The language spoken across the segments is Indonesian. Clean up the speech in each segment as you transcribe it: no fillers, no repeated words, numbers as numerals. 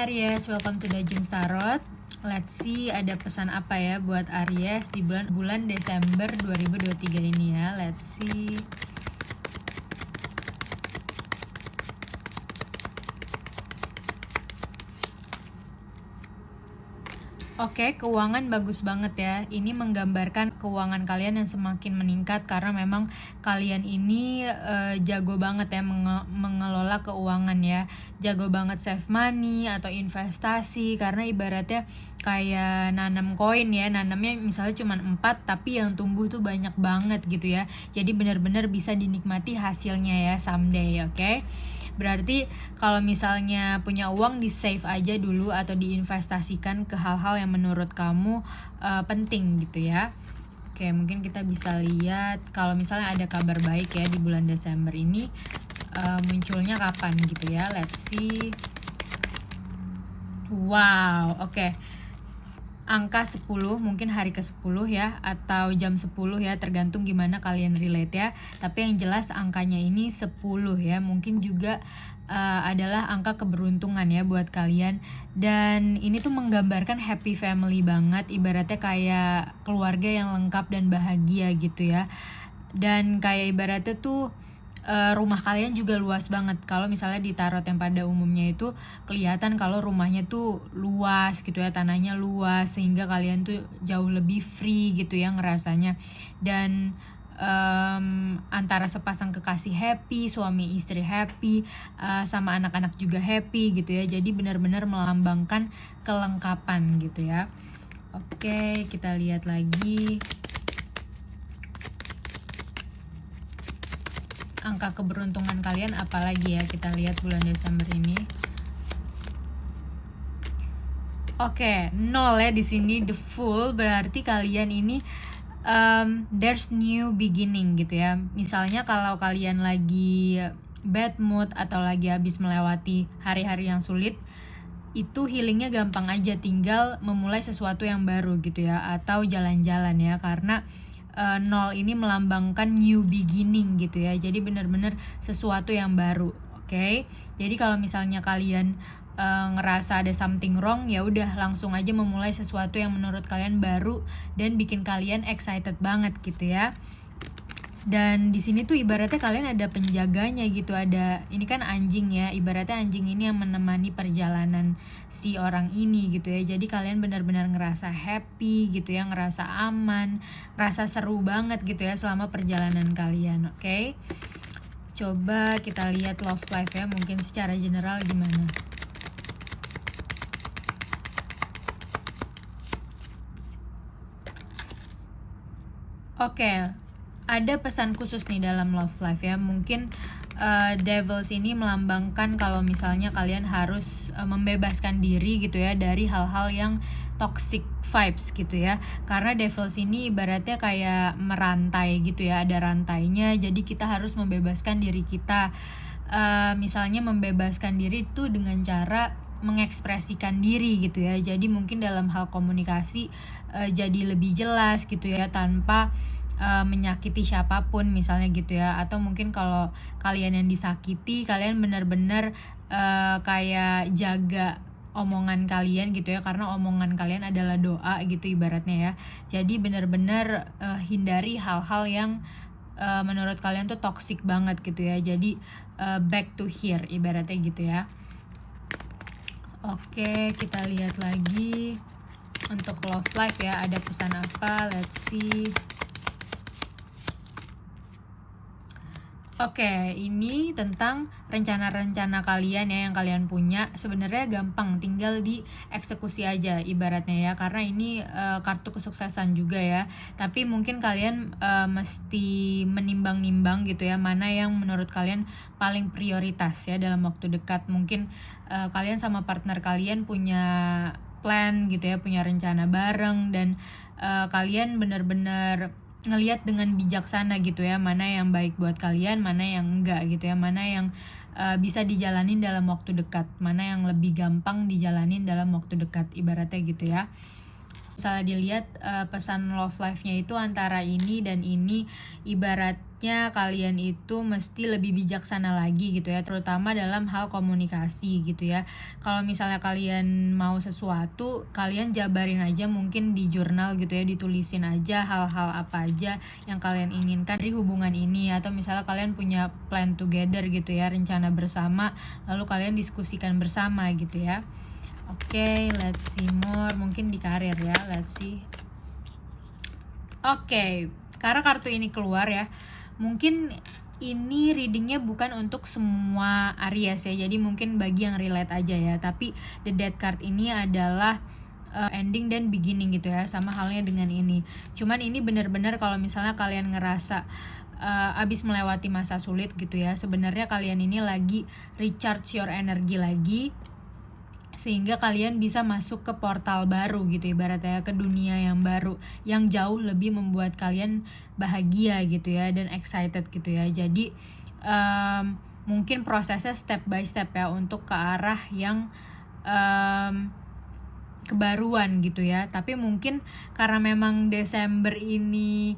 Aries, welcome to Dajeng Tarot. Let's see ada pesan apa ya buat Aries di bulan Desember 2023 ini ya. Let's see. Oke, keuangan bagus banget ya. Ini menggambarkan keuangan kalian yang semakin meningkat karena memang kalian ini jago banget ya mengelola keuangan ya. Jago banget save money atau investasi karena ibaratnya kayak nanam koin ya. Nanamnya misalnya cuma 4 tapi yang tumbuh tuh banyak banget gitu ya. Jadi benar-benar bisa dinikmati hasilnya ya someday, oke? Berarti kalau misalnya punya uang di save aja dulu atau diinvestasikan ke hal-hal yang menurut kamu penting gitu ya. Oke, mungkin kita bisa lihat kalau misalnya ada kabar baik ya di bulan Desember ini munculnya kapan gitu ya. Let's see. Wow, oke. Angka 10 mungkin hari ke-10 ya atau jam 10 ya, tergantung gimana kalian relate ya. Tapi yang jelas angkanya ini 10 ya. Mungkin juga adalah angka keberuntungan ya buat kalian. Dan ini tuh menggambarkan happy family banget, ibaratnya kayak keluarga yang lengkap dan bahagia gitu ya. Dan kayak ibaratnya tuh rumah kalian juga luas banget. Kalau misalnya di tarot yang pada umumnya itu kelihatan kalau rumahnya tuh luas gitu ya, tanahnya luas sehingga kalian tuh jauh lebih free gitu ya ngerasanya. Dan antara sepasang kekasih happy, suami istri happy, sama anak-anak juga happy gitu ya. Jadi benar-benar melambangkan kelengkapan gitu ya. Oke, kita lihat lagi. Angka keberuntungan kalian apalagi ya, kita lihat bulan Desember ini. Oke, 0 ya di sini, the Fool, berarti kalian ini there's new beginning gitu ya. Misalnya kalau kalian lagi bad mood atau lagi habis melewati hari-hari yang sulit, itu healingnya gampang aja, tinggal memulai sesuatu yang baru gitu ya, atau jalan-jalan ya, karena 0 ini melambangkan new beginning gitu ya. Jadi benar-benar sesuatu yang baru, oke? Jadi kalau misalnya kalian ngerasa ada something wrong, ya udah langsung aja memulai sesuatu yang menurut kalian baru dan bikin kalian excited banget gitu ya. Dan di sini tuh ibaratnya kalian ada penjaganya gitu, ada ini kan anjing ya, ibaratnya anjing ini yang menemani perjalanan si orang ini gitu ya. Jadi kalian benar-benar ngerasa happy gitu ya, ngerasa aman, ngerasa seru banget gitu ya selama perjalanan kalian, oke? Coba kita lihat love life ya, mungkin secara general gimana. Oke. Ada pesan khusus nih dalam love life ya. Mungkin Devils ini melambangkan kalau misalnya kalian harus membebaskan diri gitu ya dari hal-hal yang toxic vibes gitu ya. Karena Devils ini ibaratnya kayak merantai gitu ya, ada rantainya. Jadi kita harus membebaskan diri kita. Misalnya membebaskan diri itu dengan cara mengekspresikan diri gitu ya. Jadi mungkin dalam hal komunikasi jadi lebih jelas gitu ya, tanpa menyakiti siapapun misalnya gitu ya. Atau mungkin kalau kalian yang disakiti, kalian benar-benar kayak jaga omongan kalian gitu ya, karena omongan kalian adalah doa gitu ibaratnya ya. Jadi benar-benar hindari hal-hal yang menurut kalian tuh toxic banget gitu ya. Jadi back to here ibaratnya gitu ya. Oke, kita lihat lagi untuk love life ya, ada pesan apa? Let's see. Oke, ini tentang rencana-rencana kalian ya yang kalian punya. Sebenarnya gampang, tinggal dieksekusi aja ibaratnya ya, karena ini kartu kesuksesan juga ya. Tapi mungkin kalian mesti menimbang-nimbang gitu ya, mana yang menurut kalian paling prioritas ya dalam waktu dekat. Mungkin kalian sama partner kalian punya plan gitu ya, punya rencana bareng, dan kalian benar-benar ngelihat dengan bijaksana gitu ya, mana yang baik buat kalian, mana yang enggak gitu ya, mana yang bisa dijalanin dalam waktu dekat, mana yang lebih gampang dijalanin dalam waktu dekat ibaratnya gitu ya. Misalnya dilihat pesan love life-nya itu antara ini dan ini, ibaratnya kalian itu mesti lebih bijaksana lagi gitu ya, terutama dalam hal komunikasi gitu ya. Kalau misalnya kalian mau sesuatu, kalian jabarin aja mungkin di jurnal gitu ya, ditulisin aja hal-hal apa aja yang kalian inginkan dari hubungan ini, atau misalnya kalian punya plan together gitu ya, rencana bersama, lalu kalian diskusikan bersama gitu ya. Oke, let's see more. Mungkin di karir ya, let's see. Oke, karena kartu ini keluar ya, mungkin ini readingnya bukan untuk semua Aries ya, jadi mungkin bagi yang relate aja ya. Tapi the Death card ini adalah ending dan beginning gitu ya, sama halnya dengan ini. Cuman ini benar-benar kalau misalnya kalian ngerasa abis melewati masa sulit gitu ya, sebenarnya kalian ini lagi recharge your energy lagi, sehingga kalian bisa masuk ke portal baru gitu ibaratnya, ke dunia yang baru yang jauh lebih membuat kalian bahagia gitu ya, dan excited gitu ya. Jadi mungkin prosesnya step by step ya, untuk ke arah yang kebaruan gitu ya. Tapi mungkin karena memang Desember ini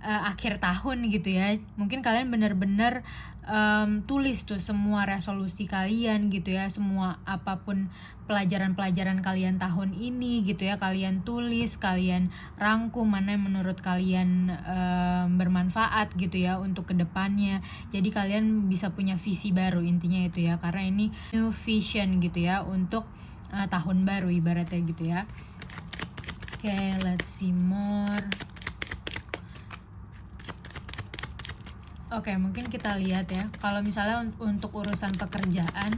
akhir tahun gitu ya, mungkin kalian benar-benar tulis tuh semua resolusi kalian gitu ya, semua apapun pelajaran-pelajaran kalian tahun ini gitu ya, kalian tulis, kalian rangkum mana yang menurut kalian bermanfaat gitu ya untuk kedepannya. Jadi kalian bisa punya visi baru, intinya itu ya, karena ini new vision gitu ya untuk tahun baru ibaratnya gitu ya. Oke, let's see more. Oke, mungkin kita lihat ya. Kalau misalnya untuk urusan pekerjaan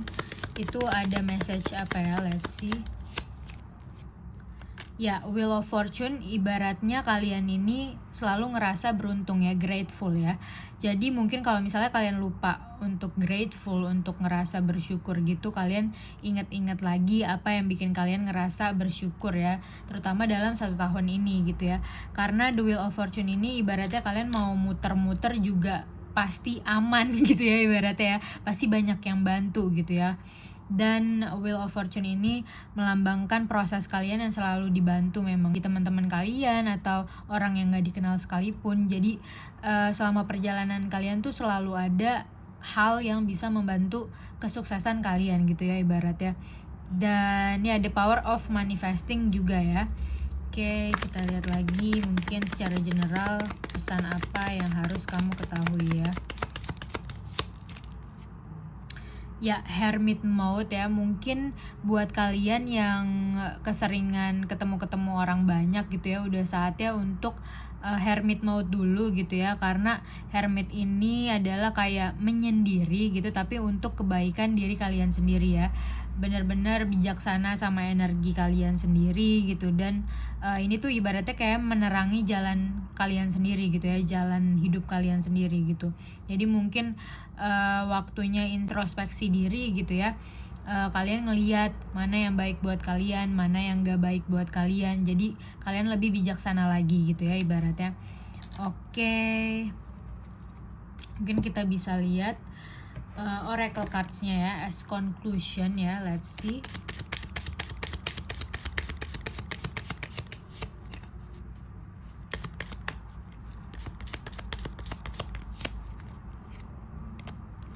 itu ada message apa ya? Let's see. Ya, Wheel of Fortune ibaratnya kalian ini selalu ngerasa beruntung ya, grateful ya. Jadi mungkin kalau misalnya kalian lupa untuk grateful, untuk ngerasa bersyukur gitu, kalian ingat-ingat lagi apa yang bikin kalian ngerasa bersyukur ya, terutama dalam 1 tahun ini gitu ya. Karena The Wheel of Fortune ini ibaratnya kalian mau muter-muter juga pasti aman gitu ya ibaratnya ya, pasti banyak yang bantu gitu ya. Dan Wheel of Fortune ini melambangkan proses kalian yang selalu dibantu memang di teman-teman kalian atau orang yang gak dikenal sekalipun. Jadi selama perjalanan kalian tuh selalu ada hal yang bisa membantu kesuksesan kalian gitu ya ibaratnya. Dan ya, the power of manifesting juga ya. Oke, kita lihat lagi mungkin secara general pesan apa yang harus kamu ketahui ya. Ya, hermit mode ya, mungkin buat kalian yang keseringan ketemu-ketemu orang banyak gitu ya, udah saatnya untuk hermit mode dulu gitu ya. Karena hermit ini adalah kayak menyendiri gitu, tapi untuk kebaikan diri kalian sendiri ya, benar-benar bijaksana sama energi kalian sendiri gitu. Dan ini tuh ibaratnya kayak menerangi jalan kalian sendiri gitu ya, jalan hidup kalian sendiri gitu. Jadi mungkin waktunya introspeksi diri gitu ya. Kalian ngelihat mana yang baik buat kalian, mana yang gak baik buat kalian. Jadi kalian lebih bijaksana lagi gitu ya ibaratnya. Oke, mungkin kita bisa lihat oracle cards-nya ya, as conclusion ya. Let's see.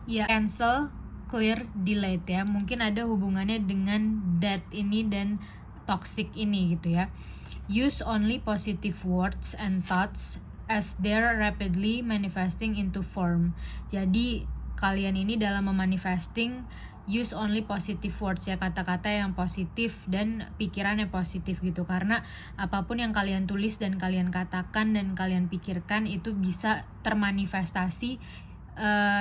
Ya, cancel, clear, delete ya. Mungkin ada hubungannya dengan death ini dan toxic ini gitu ya. Use only positive words and thoughts as they're rapidly manifesting into form. Jadi kalian ini dalam memanifesting, use only positive words ya, kata-kata yang positif dan pikiran yang positif gitu. Karena apapun yang kalian tulis dan kalian katakan dan kalian pikirkan itu bisa termanifestasi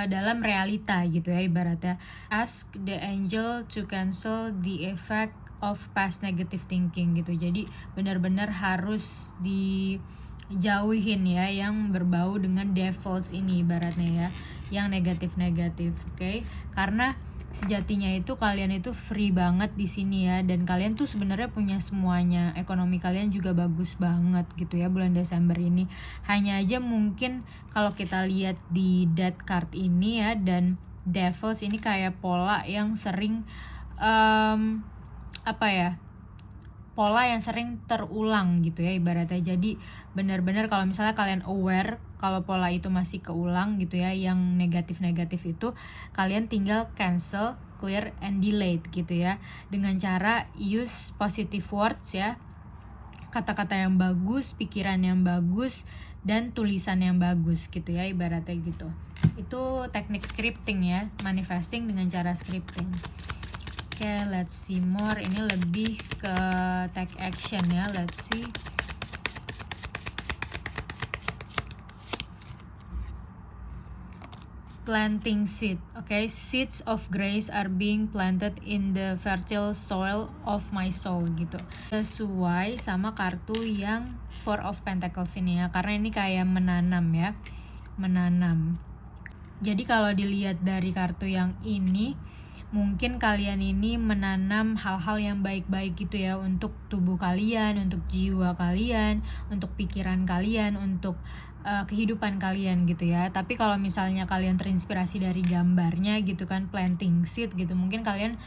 dalam realita gitu ya ibaratnya. Ask the angel to cancel the effect of past negative thinking gitu. Jadi benar-benar harus dijauhin ya yang berbau dengan devils ini ibaratnya ya, yang negatif-negatif, oke? Karena sejatinya itu kalian itu free banget di sini ya, dan kalian tuh sebenarnya punya semuanya. Ekonomi kalian juga bagus banget gitu ya bulan Desember ini. Hanya aja mungkin kalau kita lihat di Death card ini ya dan Devils ini kayak pola yang sering apa ya, pola yang sering terulang gitu ya ibaratnya. Jadi benar-benar kalau misalnya kalian aware kalau pola itu masih keulang gitu ya, yang negatif-negatif itu, kalian tinggal cancel, clear, and delete gitu ya, dengan cara use positive words ya, kata-kata yang bagus, pikiran yang bagus, dan tulisan yang bagus gitu ya ibaratnya gitu. Itu teknik scripting ya, manifesting dengan cara scripting. Oke, let's see more. Ini lebih ke take action ya. Let's see. Planting seed. Okay, seeds of grace are being planted in the fertile soil of my soul gitu. Sesuai sama kartu yang Four of Pentacles ini ya, karena ini kayak menanam ya, menanam. Jadi kalau dilihat dari kartu yang ini, mungkin kalian ini menanam hal-hal yang baik-baik gitu ya, untuk tubuh kalian, untuk jiwa kalian, untuk pikiran kalian, untuk kehidupan kalian gitu ya. Tapi kalau misalnya kalian terinspirasi dari gambarnya gitu kan, planting seed gitu, mungkin kalian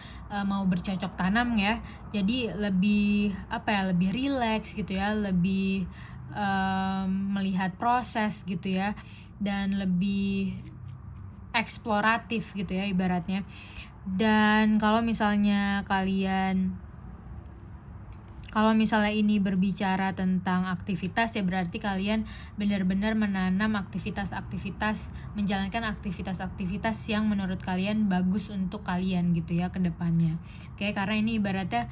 mau bercocok tanam ya. Jadi lebih lebih relax gitu ya, lebih melihat proses gitu ya, dan lebih eksploratif gitu ya ibaratnya. Dan kalau misalnya ini berbicara tentang aktivitas ya, berarti kalian benar-benar menanam menjalankan aktivitas-aktivitas yang menurut kalian bagus untuk kalian gitu ya ke depannya. Oke, karena ini ibaratnya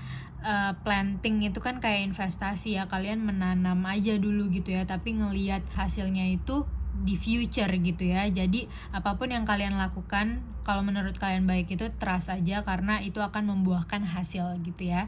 planting itu kan kayak investasi ya, kalian menanam aja dulu gitu ya, tapi ngelihat hasilnya itu di future gitu ya. Jadi apapun yang kalian lakukan, kalau menurut kalian baik, itu trust aja, karena itu akan membuahkan hasil gitu ya.